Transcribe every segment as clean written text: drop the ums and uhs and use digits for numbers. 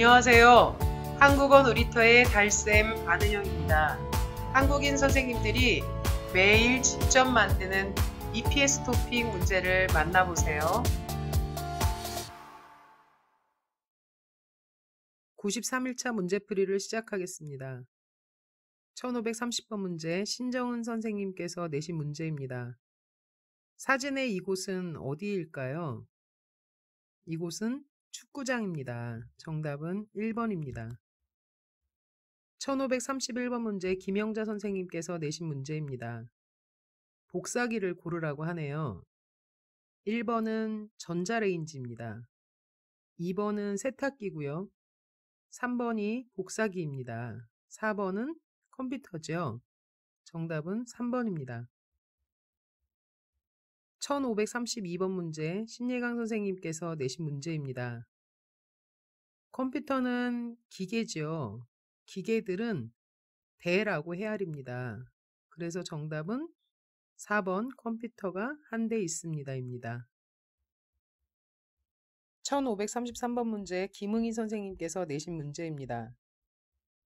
안녕하세요. 한국어 놀이터의 달쌤 안은영입니다. 한국인 선생님들이 매일 직접 만드는 EPS 토픽 문제를 만나보세요. 93일차 문제풀이를 시작하겠습니다. 1530번 문제 신정은 선생님께서 내신 문제입니다. 사진의 이곳은 어디일까요? 이곳은 축구장입니다. 정답은 1번입니다. 1531번 문제 김영자 선생님께서 내신 문제입니다. 복사기를 고르라고 하네요. 1번은 전자레인지입니다. 2번은 세탁기고요. 3번이 복사기입니다. 4번은 컴퓨터죠. 정답은 3번입니다. 1532번 문제 신예강 선생님께서 내신 문제입니다. 컴퓨터는 기계죠. 기계들은 대라고 헤아립니다. 그래서 정답은 4번 컴퓨터가 한 대 있습니다입니다. 1533번 문제 김응희 선생님께서 내신 문제입니다.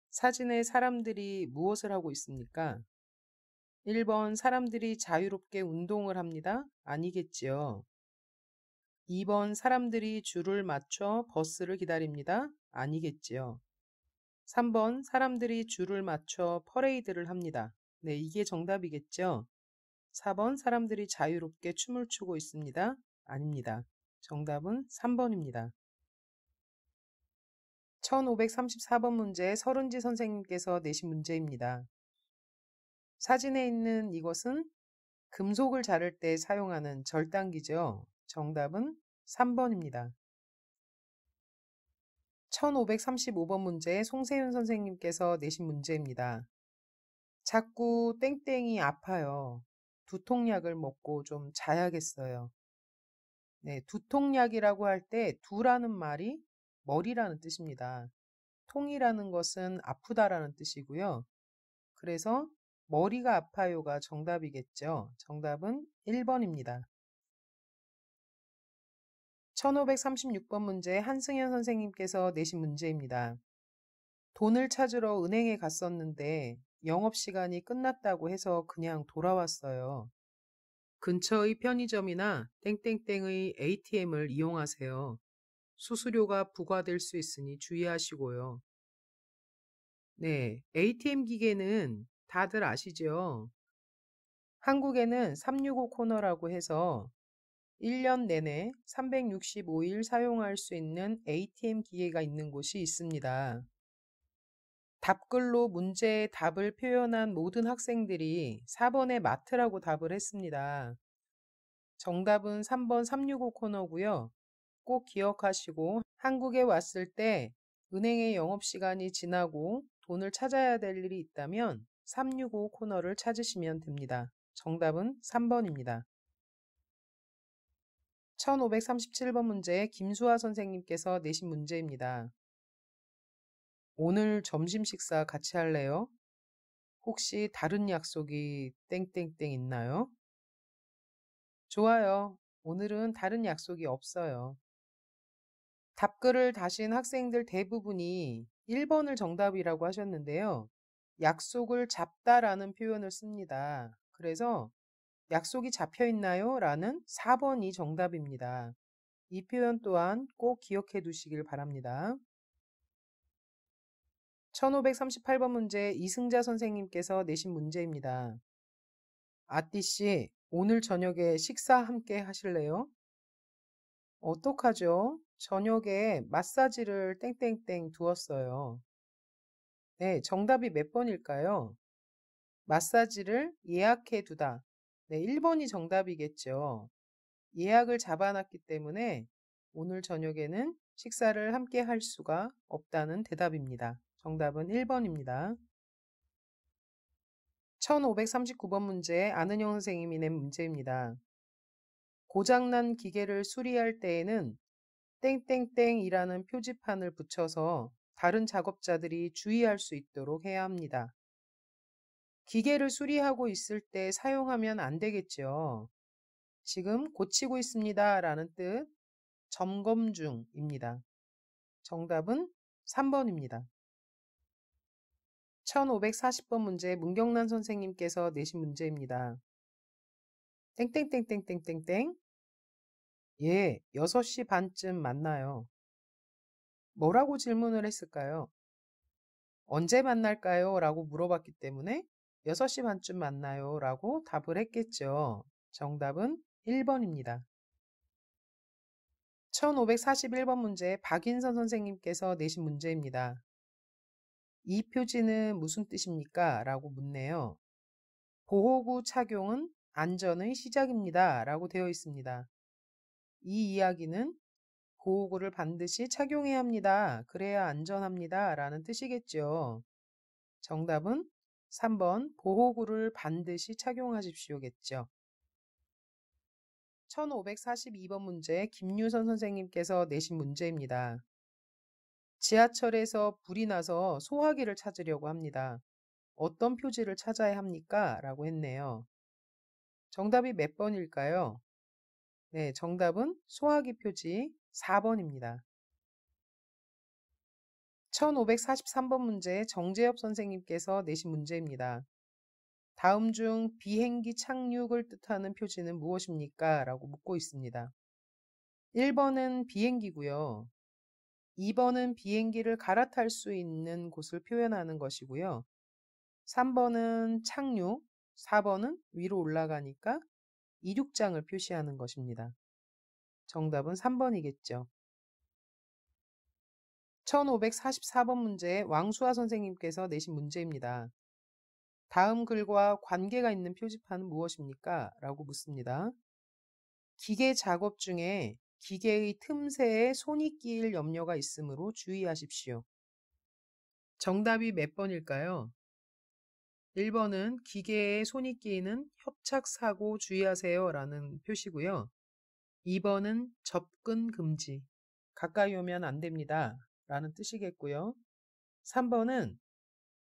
사진에 사람들이 무엇을 하고 있습니까? 1번 사람들이 자유롭게 운동을 합니다. 아니겠지요. 2번 사람들이 줄을 맞춰 버스를 기다립니다. 아니겠지요. 3번 사람들이 줄을 맞춰 퍼레이드를 합니다. 네, 이게 정답이겠죠. 4번 사람들이 자유롭게 춤을 추고 있습니다. 아닙니다. 정답은 3번입니다. 1534번 문제 서른지 선생님께서 내신 문제입니다. 사진에 있는 이것은 금속을 자를 때 사용하는 절단기죠. 정답은 3번입니다. 1535번 문제 송세윤 선생님께서 내신 문제입니다. 자꾸 땡땡이 아파요. 두통약을 먹고 좀 자야겠어요. 네, 두통약이라고 할 때 두라는 말이 머리라는 뜻입니다. 통이라는 것은 아프다라는 뜻이고요. 그래서 머리가 아파요가 정답이겠죠. 정답은 1번입니다. 1536번 문제 한승현 선생님께서 내신 문제입니다. 돈을 찾으러 은행에 갔었는데 영업시간이 끝났다고 해서 그냥 돌아왔어요. 근처의 편의점이나 땡땡땡의 ATM을 이용하세요. 수수료가 부과될 수 있으니 주의하시고요. 네, ATM 기계는 다들 아시죠? 한국에는 365 코너라고 해서 1년 내내 365일 사용할 수 있는 ATM 기계가 있는 곳이 있습니다. 답글로 문제의 답을 표현한 모든 학생들이 4번의 마트라고 답을 했습니다. 정답은 3번 365 코너고요. 꼭 기억하시고 한국에 왔을 때 은행의 영업시간이 지나고 돈을 찾아야 될 일이 있다면 365 코너를 찾으시면 됩니다. 정답은 3번입니다. 1537번 문제 김수아 선생님께서 내신 문제입니다. 오늘 점심 식사 같이 할래요? 혹시 다른 약속이 땡땡땡 있나요? 좋아요. 오늘은 다른 약속이 없어요. 답글을 다신 학생들 대부분이 1번을 정답이라고 하셨는데요. 약속을 잡다라는 표현을 씁니다. 그래서 약속이 잡혀 있나요? 라는 4번이 정답입니다. 이 표현 또한 꼭 기억해 두시길 바랍니다. 1538번 문제 이승자 선생님께서 내신 문제입니다. 아띠씨, 오늘 저녁에 식사 함께 하실래요? 어떡하죠? 저녁에 마사지를 땡땡땡 두었어요. 네, 정답이 몇 번일까요? 마사지를 예약해 두다. 네, 1번이 정답이겠죠. 예약을 잡아놨기 때문에 오늘 저녁에는 식사를 함께 할 수가 없다는 대답입니다. 정답은 1번입니다. 1539번 문제 안은영 선생님이 낸 문제입니다. 고장난 기계를 수리할 때에는 땡땡땡이라는 표지판을 붙여서 다른 작업자들이 주의할 수 있도록 해야 합니다. 기계를 수리하고 있을 때 사용하면 안 되겠죠. 지금 고치고 있습니다 라는 뜻, 점검 중입니다. 정답은 3번입니다. 1540번 문제 문경란 선생님께서 내신 문제입니다. 땡땡땡땡땡땡땡. 예, 6시 반쯤 만나요. 뭐라고 질문을 했을까요? 언제 만날까요? 라고 물어봤기 때문에 6시 반쯤 만나요. 라고 답을 했겠죠. 정답은 1번입니다. 1541번 문제 박인선 선생님께서 내신 문제입니다. 이 표지는 무슨 뜻입니까? 라고 묻네요. 보호구 착용은 안전의 시작입니다. 라고 되어 있습니다. 이 이야기는 보호구를 반드시 착용해야 합니다. 그래야 안전합니다. 라는 뜻이겠죠. 정답은 3번 보호구를 반드시 착용하십시오겠죠. 1542번 문제 김유선 선생님께서 내신 문제입니다. 지하철에서 불이 나서 소화기를 찾으려고 합니다. 어떤 표지를 찾아야 합니까? 라고 했네요. 정답이 몇 번일까요? 네, 정답은 소화기 표지 4번입니다. 1543번 문제 정재엽 선생님께서 내신 문제입니다. 다음 중 비행기 착륙을 뜻하는 표지는 무엇입니까? 라고 묻고 있습니다. 1번은 비행기고요. 2번은 비행기를 갈아탈 수 있는 곳을 표현하는 것이고요. 3번은 착륙, 4번은 위로 올라가니까 이륙장을 표시하는 것입니다. 정답은 3번이겠죠. 1544번 문제 왕수아 선생님께서 내신 문제입니다. 다음 글과 관계가 있는 표지판은 무엇입니까? 라고 묻습니다. 기계 작업 중에 기계의 틈새에 손이 끼일 염려가 있으므로 주의하십시오. 정답이 몇 번일까요? 1번은 기계에 손이 끼이는 협착사고 주의하세요 라는 표시고요. 2번은 접근 금지, 가까이 오면 안 됩니다 라는 뜻이겠고요. 3번은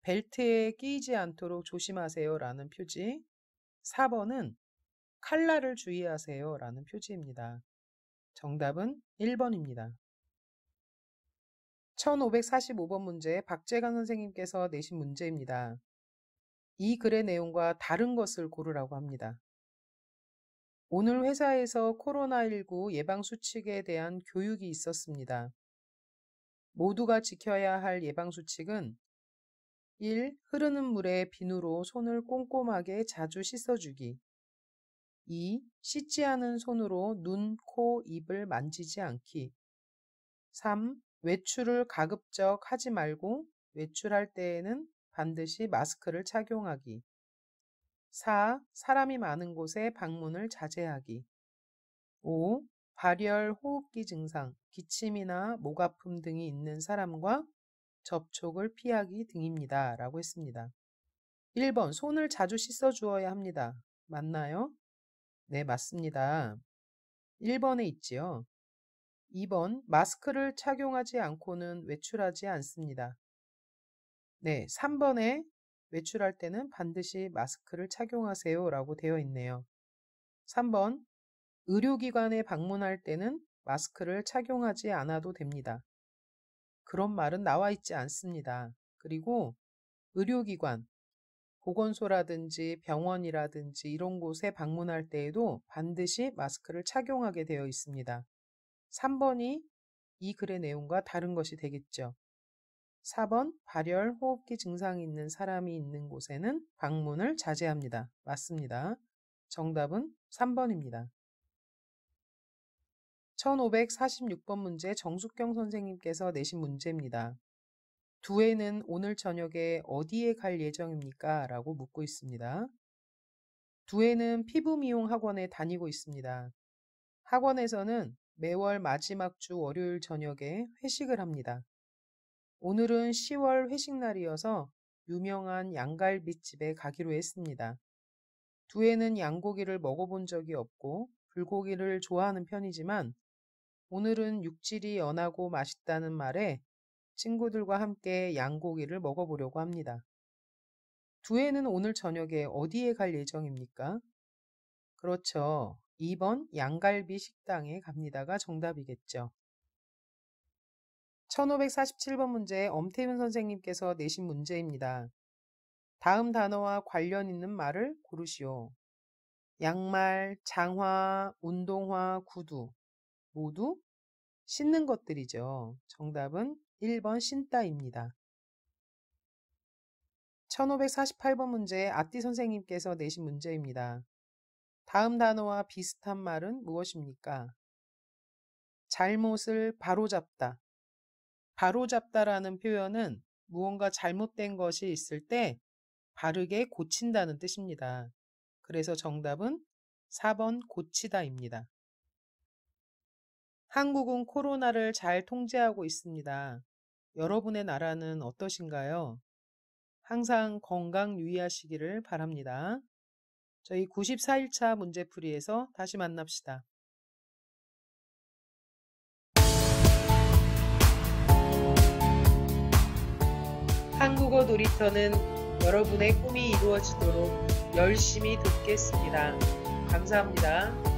벨트에 끼이지 않도록 조심하세요 라는 표지, 4번은 칼날을 주의하세요 라는 표지입니다. 정답은 1번입니다. 1545번 문제 박재강 선생님께서 내신 문제입니다. 이 글의 내용과 다른 것을 고르라고 합니다. 오늘 회사에서 코로나19 예방수칙에 대한 교육이 있었습니다. 모두가 지켜야 할 예방수칙은 1. 흐르는 물에 비누로 손을 꼼꼼하게 자주 씻어주기. 2. 씻지 않은 손으로 눈, 코, 입을 만지지 않기. 3. 외출을 가급적 하지 말고 외출할 때에는 반드시 마스크를 착용하기. 4. 사람이 많은 곳에 방문을 자제하기. 5. 발열, 호흡기 증상, 기침이나 목 아픔 등이 있는 사람과 접촉을 피하기 등입니다. 라고 했습니다. 1번, 손을 자주 씻어 주어야 합니다. 맞나요? 네, 맞습니다. 1번에 있지요. 2번, 마스크를 착용하지 않고는 외출하지 않습니다. 네, 3번에 외출할 때는 반드시 마스크를 착용하세요 라고 되어 있네요. 3번, 의료기관에 방문할 때는 마스크를 착용하지 않아도 됩니다. 그런 말은 나와 있지 않습니다. 그리고 의료기관, 보건소라든지 병원이라든지 이런 곳에 방문할 때에도 반드시 마스크를 착용하게 되어 있습니다. 3번이 이 글의 내용과 다른 것이 되겠죠. 4번, 발열, 호흡기 증상이 있는 사람이 있는 곳에는 방문을 자제합니다. 맞습니다. 정답은 3번입니다. 1546번 문제 정숙경 선생님께서 내신 문제입니다. 두 애는 오늘 저녁에 어디에 갈 예정입니까? 라고 묻고 있습니다. 두 애는 피부 미용 학원에 다니고 있습니다. 학원에서는 매월 마지막 주 월요일 저녁에 회식을 합니다. 오늘은 10월 회식 날이어서 유명한 양갈비집에 가기로 했습니다. 두 애는 양고기를 먹어본 적이 없고 불고기를 좋아하는 편이지만 오늘은 육질이 연하고 맛있다는 말에 친구들과 함께 양고기를 먹어보려고 합니다. 두 애는 오늘 저녁에 어디에 갈 예정입니까? 그렇죠. 2번 양갈비 식당에 갑니다가 정답이겠죠. 1547번 문제 엄태윤 선생님께서 내신 문제입니다. 다음 단어와 관련 있는 말을 고르시오. 양말, 장화, 운동화, 구두 모두 신는 것들이죠. 정답은 1번 신다입니다. 1548번 문제 아띠 선생님께서 내신 문제입니다. 다음 단어와 비슷한 말은 무엇입니까? 잘못을 바로잡다. 바로잡다라는 표현은 무언가 잘못된 것이 있을 때 바르게 고친다는 뜻입니다. 그래서 정답은 4번 고치다입니다. 한국은 코로나를 잘 통제하고 있습니다. 여러분의 나라는 어떠신가요? 항상 건강 유의하시기를 바랍니다. 저희 94일차 문제풀이에서 다시 만납시다. 한국어 놀이터는 여러분의 꿈이 이루어지도록 열심히 돕겠습니다. 감사합니다.